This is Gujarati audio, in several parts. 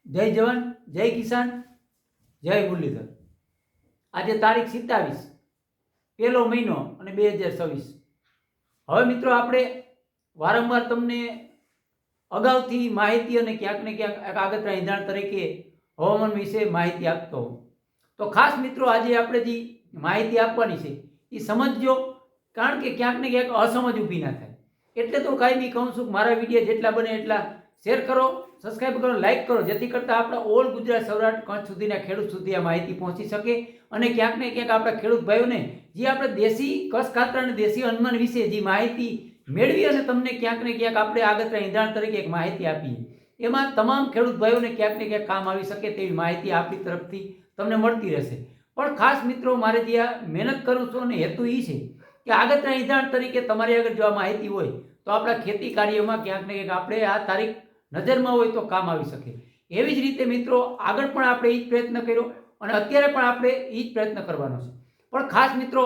જય જવાન, જય કિસાન, જય મુરલીધર। આજે તારીખ 27 પહેલો મહિનો અને 2026। હવે મિત્રો આપણે વારંવાર તમને અગાઉથી માહિતી અને ક્યાંક ને ક્યાંક એક આગતરા ઇંધણ તરીકે હવામાન વિશે માહિતી આપતો હોઉં। તો ખાસ મિત્રો આજે આપણે જે માહિતી આપવાની છે એ સમજજો, કારણ કે ક્યાંક ને ક્યાંક અસમજ ઊભી ના થાય। એટલે તો કાયમી કહું છું કે મારા વિડીયો જેટલા બને એટલા શેર કરો, સબસ્ક્રાઈબ કરો, લાઇક કરો, જેથી કરતાં આપણા ઓલ ગુજરાત, સૌરાષ્ટ્ર, કચ્છ સુધીના ખેડૂત સુધી આ માહિતી પહોંચી શકે અને ક્યાંક ને ક્યાંક આપણા ખેડૂત ભાઈઓને જે આપણે દેશી કસ ખાતર અને દેશી અનુમાન વિશે જે માહિતી મેળવી અને તમને ક્યાંક ને ક્યાંક આપણે આગતરા ઇંધણ તરીકે એક માહિતી આપી, એમાં તમામ ખેડૂત ભાઈઓને ક્યાંક ને ક્યાંક કામ આવી શકે તેવી માહિતી આપણી તરફથી તમને મળતી રહેશે। પણ ખાસ મિત્રો, મારે જે આ મહેનત કરું છું અને હેતુ એ છે કે આગતરા ઇંધણ તરીકે તમારી આગળ જો આ માહિતી હોય તો આપણા ખેતી કાર્યમાં ક્યાંક ને ક્યાંક આપણે આ તારીખ નજરમાં હોય તો કામ આવી શકે। એવી જ રીતે મિત્રો આગળ પણ આપણે એ જ પ્રયત્ન કર્યો અને અત્યારે પણ આપણે એ જ પ્રયત્ન કરવાનો છે। પણ ખાસ મિત્રો,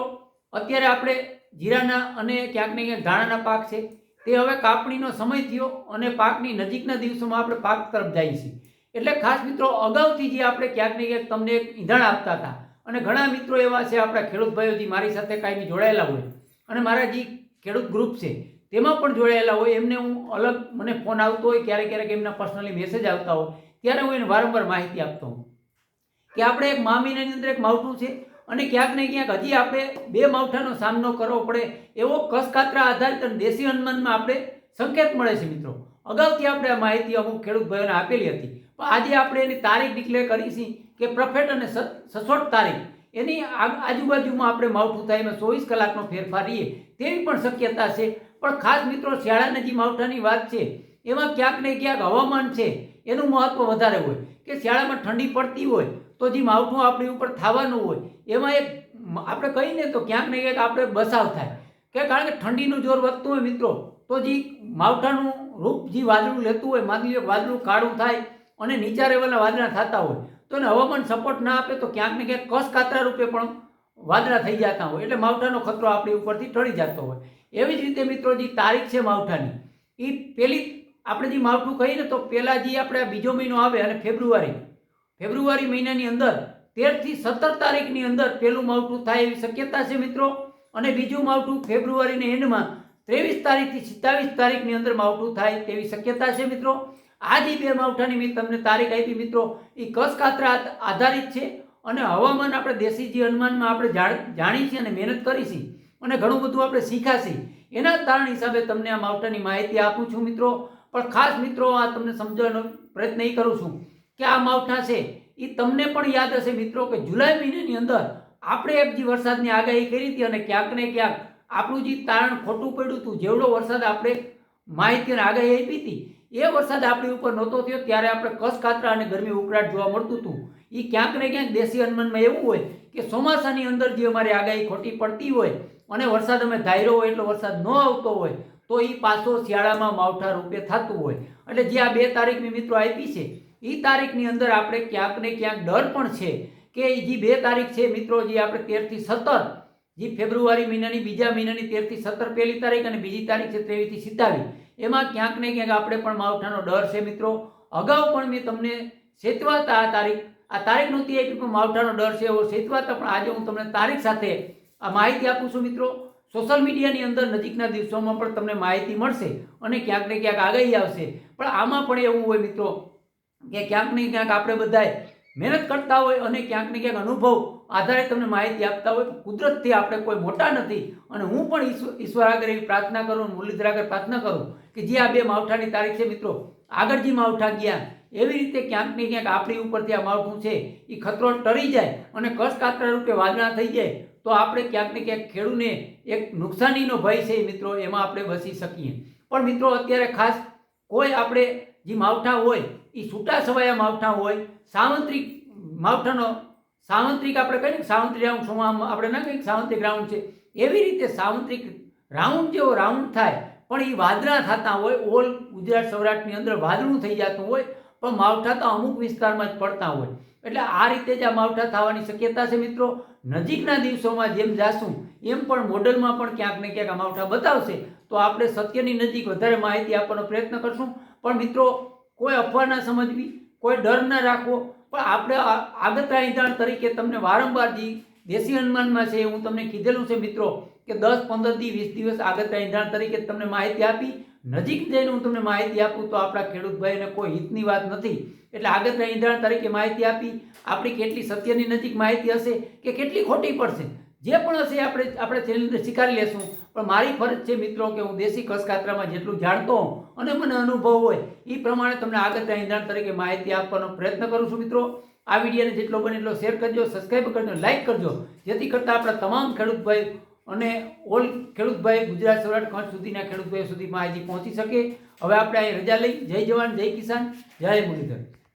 અત્યારે આપણે જીરાના અને ક્યાંક ને ક્યાંક ધાણાના પાક છે તે હવે કાપણીનો સમય થયો અને પાકની નજીકના દિવસોમાં આપણે પાક તરફ જઈએ છીએ। એટલે ખાસ મિત્રો, અગાઉથી જે આપણે ક્યાંક ને ક્યાંક તમને એક ઈંધણ આપતા હતા અને ઘણા મિત્રો એવા છે આપણા ખેડૂત ભાઈઓ જે મારી સાથે કાયમી જોડાયેલા હોય અને મારા જે ખેડૂત ગ્રુપ છે તેમાં પણ જોડાયેલા હોય, એમને હું અલગ મને ફોન આવતો હોય, ક્યારેક ક્યારેક એમના પર્સનલી મેસેજ આવતા હોય, ત્યારે હું એને વારંવાર માહિતી આપતો હોઉં કે આપણે એક મહિનાની અંદર એક માવઠું છે અને ક્યાંક ને ક્યાંક હજી આપણે બે માવઠાનો સામનો કરવો પડે એવો કસકાતરા આધારિત અને દેશી અનુમાનમાં આપણે સંકેત મળે છે। મિત્રો અગાઉથી આપણે આ માહિતી અમુક ખેડૂત ભાઈઓને આપેલી હતી, પણ આજે આપણે એની તારીખ ડિક્લેર કરી છે કે પ્રફેટ અને સચોટ તારીખ એની આજુબાજુમાં આપણે માવઠું થાય, એમાં 24 કલાકનો ફેરફાર રહીએ તેવી પણ શક્યતા છે। પણ ખાસ મિત્રો, શિયાળાના જે માવઠાની વાત છે એમાં ક્યાંક ને ક્યાંક હવામાન છે એનું મહત્વ વધારે હોય કે શિયાળામાં ઠંડી પડતી હોય તો જે માવઠું આપણી ઉપર થવાનું હોય એમાં એક આપણે કહીને તો ક્યાંક ને ક્યાંક આપણે બચાવ થાય કે કારણ કે ઠંડીનું જોર વધતું હોય મિત્રો, તો જે માવઠાનું રૂપ જે વાદળું લેતું હોય, માની લો વાદળું કાળું થાય અને નીચા લેવલના વાદળા થતા હોય તો એને હવામાન સપોર્ટ ના આપે તો ક્યાંક ને ક્યાંક કસ કાતરા રૂપે પણ વાદળા થઈ જતા હોય, એટલે માવઠાનો ખતરો આપણી ઉપરથી ટળી જતો હોય। એવી જ રીતે મિત્રો, જે તારીખ છે માવઠાની એ પહેલી આપણે જે માવઠું કહીએ ને તો પહેલાં જે આપણે બીજો મહિનો આવે અને ફેબ્રુઆરી મહિનાની અંદર 13 થી 17 તારીખની અંદર પહેલું માવઠું થાય એવી શક્યતા છે મિત્રો, અને બીજું માવઠું ફેબ્રુઆરીના એન્ડમાં 23 તારીખથી 27 તારીખની અંદર માવઠું થાય તેવી શક્યતા છે મિત્રો। આ જે બે માવઠાની મેં તમને તારીખ આપી મિત્રો, એ કસ કાતરા આધારિત છે અને હવામાન આપણે દેશી જે અનુમાનમાં આપણે જાણી છે અને મહેનત કરી છે અને ઘણું બધું આપણે શીખ્યા છે, એના તારણ હિસાબે તમને આ માવઠાની માહિતી આપું છું મિત્રો। પણ ખાસ મિત્રો, આ તમને સમજવાનો પ્રયત્ન એ કરું છું કે આ માવઠા છે એ તમને પણ યાદ હશે મિત્રો કે જુલાઈ મહિનાની અંદર આપણે એક જે વરસાદની આગાહી કરી હતી અને ક્યાંક ને ક્યાંક આપણું જે તારણ ખોટું પડ્યું હતું, જેવડો વરસાદ આપણે માહિતી અને આગાહી આપી હતી એ વરસાદ આપણી ઉપર નહોતો થયો, ત્યારે આપણે કસ કાતરા અને ગરમી ઉકળાટ જોવા મળતું હતું। એ ક્યાંક ને ક્યાંક દેશી અનુમાનમાં એવું હોય કે ચોમાસાની અંદર જે અમારી આગાહી ખોટી પડતી હોય અને વરસાદ અમે ધાર્યો હોય એટલો વરસાદ ન આવતો હોય તો એ પાછો શિયાળામાં માવઠા રૂપે થતું હોય। એટલે જે આ 2 તારીખની મિત્રો આપી છે એ તારીખની અંદર આપણે ક્યાંક ને ક્યાંક ડર પણ છે કે જે 2 તારીખ છે મિત્રો, જે આપણે 13 થી 17, જે ફેબ્રુઆરી મહિનાની બીજા મહિનાની 13 થી 17 પહેલી તારીખ અને બીજી તારીખ છે 23 થી 27, એમાં ક્યાંક ને ક્યાંક આપણે પણ માવઠાનો ડર છે મિત્રો। અગાઉ પણ મેં તમને સેતવાતા આ તારીખ નહોતી આપી પણ માવઠાનો ડર છે એવો સેતવાતા, પણ આજે હું તમને તારીખ સાથે આ માહિતી આપું છું મિત્રો। સોશિયલ મીડિયાની અંદર નજીકના દિવસોમાં પણ તમને માહિતી મળશે અને ક્યાંક ને ક્યાંક આગાહી આવશે, પણ આમાં પણ એવું હોય મિત્રો કે ક્યાંક ને ક્યાંક આપણે બધાએ મહેનત કરતા હોય અને ક્યાંક ને ક્યાંક અનુભવ આધારે તમને માહિતી આપતા હોય। કુદરતથી આપણે કોઈ મોટા નથી અને હું પણ ઈશ્વર આગળ એવી પ્રાર્થના કરું, મુરલીધર આગળ પ્રાર્થના કરું કે જે આ 2 માવઠાની તારીખ છે મિત્રો, આગળ જે માવઠા ગયા એવી રીતે ક્યાંક ને ક્યાંક આપણી ઉપરથી આ માવઠું છે એ ખતરો ટળી જાય અને કસ કાતરા રૂપે વાદળા થઈ જાય તો આપણે ક્યાંક ને ક્યાંક ખેડૂને એક નુકસાનીનો ભય છે મિત્રો, એમાં આપણે બચી શકીએ। પણ મિત્રો અત્યારે ખાસ કોઈ આપણે જે માવઠા હોય એ છૂટા છવાયા માવઠા હોય, સાવંત્રિક માવઠાનો સાવંત્રિક આપણે કહીએ ને સાવંત્રિક રાઉન્ડ આપણે ના કહીએ સાવંત્રિક રાઉન્ડ છે, એવી રીતે સાવંત્રિક રાઉન્ડ જેવો રાઉન્ડ થાય પણ એ વાદળા થતા હોય, ઓલ ગુજરાત સૌરાષ્ટ્રની અંદર વાદળું થઈ જતું હોય પણ માવઠા તો અમુક વિસ્તારમાં જ પડતા હોય। એટલે આ રીતે જ આ માવઠા થવાની શક્યતા છે મિત્રો। નજીકના દિવસોમાં જેમ જાશું એમ પણ મોડલમાં પણ ક્યાંક ને ક્યાંક આ માવઠા બતાવશે તો આપણે સત્યની નજીક વધારે માહિતી આપવાનો પ્રયત્ન કરશું। પણ મિત્રો, કોઈ અફવા ના સમજવી, કોઈ ડર ના રાખવો, પણ આપણે આગતરા ઈંધણ તરીકે તમને વારંવાર જે દેશી અનુમાનમાં છે હું તમને કીધેલું છે મિત્રો કે 10, 15 દી 20 દિવસ આગતરા ઈંધણ તરીકે તમને માહિતી આપી. નજીક જઈને હું તમને માહિતી આપું તો આપણા ખેડૂત ભાઈને કોઈ હિતની વાત નથી. એટલે આગતરા ઈંધણ તરીકે માહિતી આપી. આપણી કેટલી સત્યની નજીક માહિતી હશે કે કેટલી ખોટી પડશે, જે પણ હશે આપણે ચેનલ અંદર સ્વીકારી લેશું. પણ મારી ફરજ છે મિત્રો કે હું દેશી કસકાતરામાં જેટલું જાણતો હોઉં અને મને અનુભવ હોય એ પ્રમાણે તમને આગતરા ઈંધણ તરીકે માહિતી આપવાનો પ્રયત્ન કરું છું. મિત્રો આ વિડીયોને જેટલો બને એટલો શેર કરજો, સબસ્ક્રાઈબ કરજો, લાઈક કરજો, જેથી કરતાં આપણા તમામ ખેડૂત ભાઈ અને ઓલ ખેડૂત ભાઈ ગુજરાત સૌરાષ્ટ્ર કચ્છ સુધીના ખેડૂત ભાઈઓ સુધી માહિતી પહોંચી શકે. હવે આપણે અહીં રજા લઈ. જય જવાન, જય કિસાન, જય મુરલીધર.